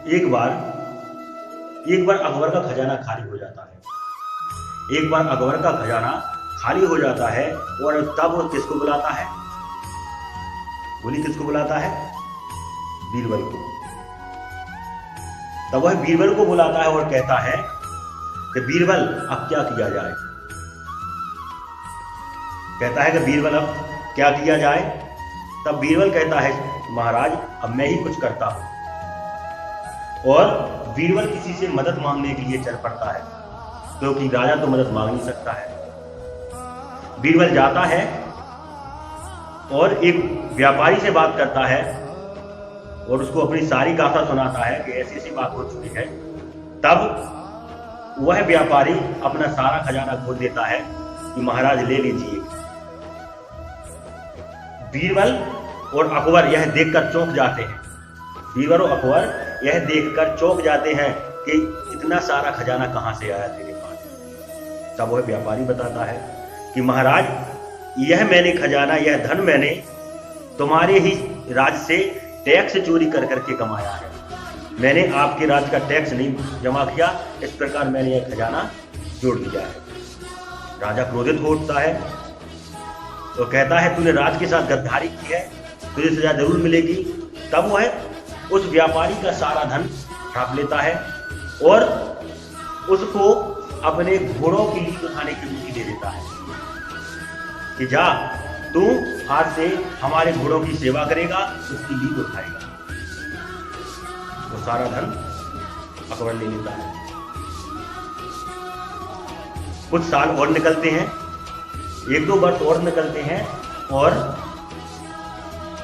एक बार अकबर का खजाना खाली हो जाता है। एक बार अकबर का खजाना खाली हो जाता है और तब वो किसको बुलाता है? बोली किसको बुलाता है? बीरबल को। तब वह बीरबल को बुलाता है और कहता है कि बीरबल अब क्या किया जाए। कहता है कि बीरबल अब क्या किया जाए। तब बीरबल कहता है महाराज अब मैं ही कुछ करता हूं। और बीरबल किसी से मदद मांगने के लिए चल पड़ता है, क्योंकि राजा तो मदद मांग नहीं सकता है। बीरबल जाता है और एक व्यापारी से बात करता है और उसको अपनी सारी गाथा सुनाता है कि ऐसी ऐसी बात हो चुकी है। तब वह व्यापारी अपना सारा खजाना खोल देता है कि महाराज ले लीजिए। बीरबल और अकबर यह देखकर चौंक जाते हैं। बीरबल और अकबर यह देखकर चौंक जाते हैं कि इतना सारा खजाना कहां से आया तेरे पास। तब वह व्यापारी बताता है कि महाराज यह मैंने खजाना, यह धन मैंने तुम्हारे ही राज से टैक्स चोरी कर करके कमाया है। मैंने आपके राज का टैक्स नहीं जमा किया, इस प्रकार मैंने यह खजाना जोड़ दिया है। राजा क्रोधित हो उठता है तो कहता है तूने राज के साथ गद्दारी की है, तुझे सजा जरूर मिलेगी। तब वह उस व्यापारी का सारा धन हड़प लेता है और उसको अपने घोड़ों की लीद उठाने की ड्यूटी दे देता है कि जा तू आज से हमारे घोड़ों की सेवा करेगा, उसकी लीद उठाएगा। वो सारा धन अकबर ले लेता है। कुछ साल और निकलते हैं, एक दो वर्ष और निकलते हैं और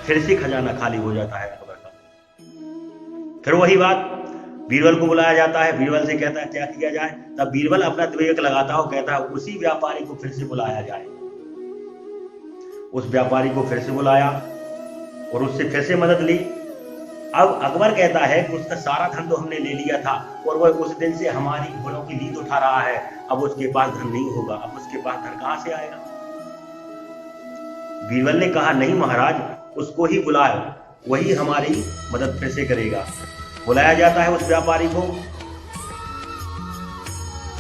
फिर से खजाना खाली हो जाता है अकबर का। फिर वही बात, बीरबल को बुलाया जाता है। बीरबल से कहता है क्या किया जाए। तब बीरबल अपना विवेक लगाता हो, कहता है उसी व्यापारी को फिर से बुलाया जाए। उस व्यापारी को फिर से बुलाया और उससे फिर से मदद ली। अब अकबर कहता है कि उसका सारा धन तो हमने ले लिया था और वह उस दिन से हमारी घोड़ों की लीद उठा रहा है, अब उसके पास धन नहीं होगा। अब उसके पास धन कहां से आएगा। बीरबल ने कहा नहीं महाराज, उसको ही बुलाओ, वही हमारी मदद फिर से करेगा। बुलाया जाता है उस व्यापारी को।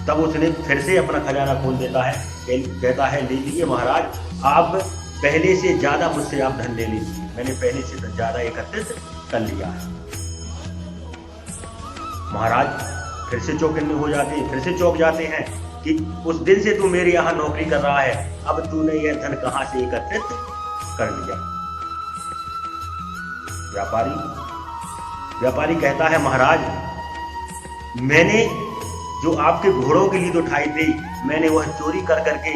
तब उसने फिर से अपना खजाना खोल देता है, कहता है ले लीजिए महाराज, आप पहले से ज्यादा मुझसे आप धन ले लीजिए, मैंने पहले से ज्यादा एकत्रित कर लिया है। महाराज फिर से चौकन्ने हो जाते हैं, फिर से चौंक जाते हैं कि उस दिन से तू मेरे यहाँ नौकरी कर रहा है, अब तूने यह धन कहां से एकत्रित कर लिया। व्यापारी कहता है महाराज मैंने जो आपके घोड़ों की लीद उठाई थी, मैंने वह चोरी कर करके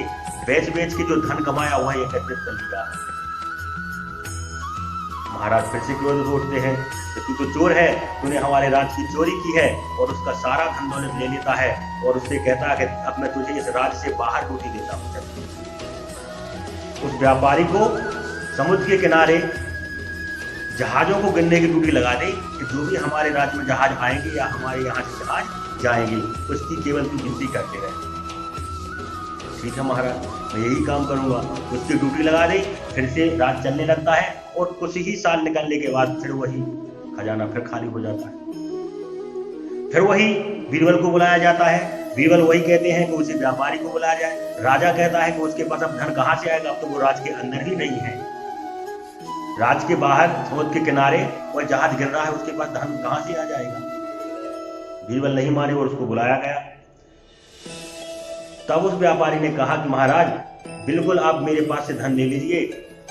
बेच के जो धन कमाया वह एकत्रित कर लिया। महाराज फिर से क्रोधित उठते हैं कि तू तो चोर है, तूने हमारे राज की चोरी की है। और उसका सारा धन दौलत ले लेता है और उससे कहता है कि अब मैं तुझे इस राज से बाहर ड्यूटी देता हूं। उस व्यापारी को समुद्र के किनारे जहाजों को गिनने की ड्यूटी लगा दी कि जो भी हमारे राज्य में जहाज आएंगे या हमारे यहाँ से जहाज जाएंगे उसकी केवल तू गिनती करते रहे। ठीक है महाराज, मैं यही काम करूंगा। उसकी ड्यूटी लगा दी, फिर से राज चलने लगता है और कुछ ही साल निकलने के बाद फिर वही खजाना फिर खाली हो जाता है। फिर वही बीरबल को बुलाया जाता है। बीरबल वही कहते हैं कि उसे व्यापारी को बुलाया जाए। राजा कहता है कि उसके पास अब धन कहां से आएगा, अब तो वो राज के अंदर ही नहीं है। राज के बाहर समुद्र के किनारे वह जहाज गिर रहा है, उसके पास धन कहां से आ जाएगा। बीरबल नहीं माने और उसको बुलाया गया। तब उस व्यापारी ने कहा कि महाराज बिल्कुल आप मेरे पास से धन ले लीजिए,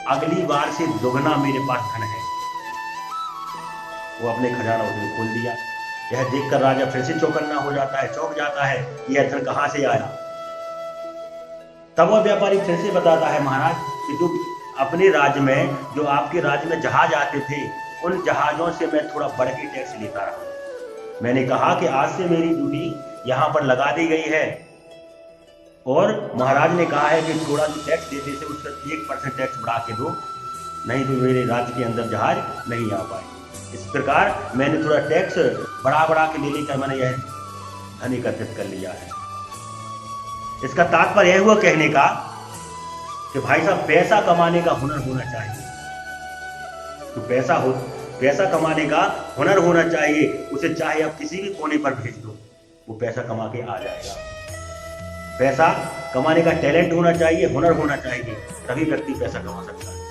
अगली बार से दुगना मेरे पास धन है। वो अपने खजाना उसने खोल दिया। यह देखकर राजा फिर से चौकन्ना हो जाता है, चौंक जाता है, यह धन कहां से आया। तब वह व्यापारी फिर से बताता है महाराज कि जो अपने राज्य में, जो आपके राज्य में जहाज आते थे, उन जहाजों से मैं थोड़ा बढ़ के टैक्स लेता रहा। मैंने कहा कि आज से मेरी ड्यूटी यहां पर लगा दी गई है और महाराज ने कहा है कि थोड़ा जो टैक्स देते थे उसका 1% टैक्स बढ़ा के दो, नहीं तो मेरे राज्य के अंदर जहाज नहीं आ पाए। इस प्रकार मैंने थोड़ा टैक्स बढ़ा के ले लेकर मैंने यह धन एकत्रित कर लिया है। इसका तात्पर्य यह हुआ कहने का कि भाई साहब पैसा कमाने का हुनर होना चाहिए। तो पैसा पैसा कमाने का हुनर होना चाहिए, उसे चाहे आप किसी भी कोने पर भेज दो, वो पैसा कमा के आ जाएगा। पैसा कमाने का टैलेंट होना चाहिए, हुनर होना चाहिए, तभी व्यक्ति पैसा कमा सकता है।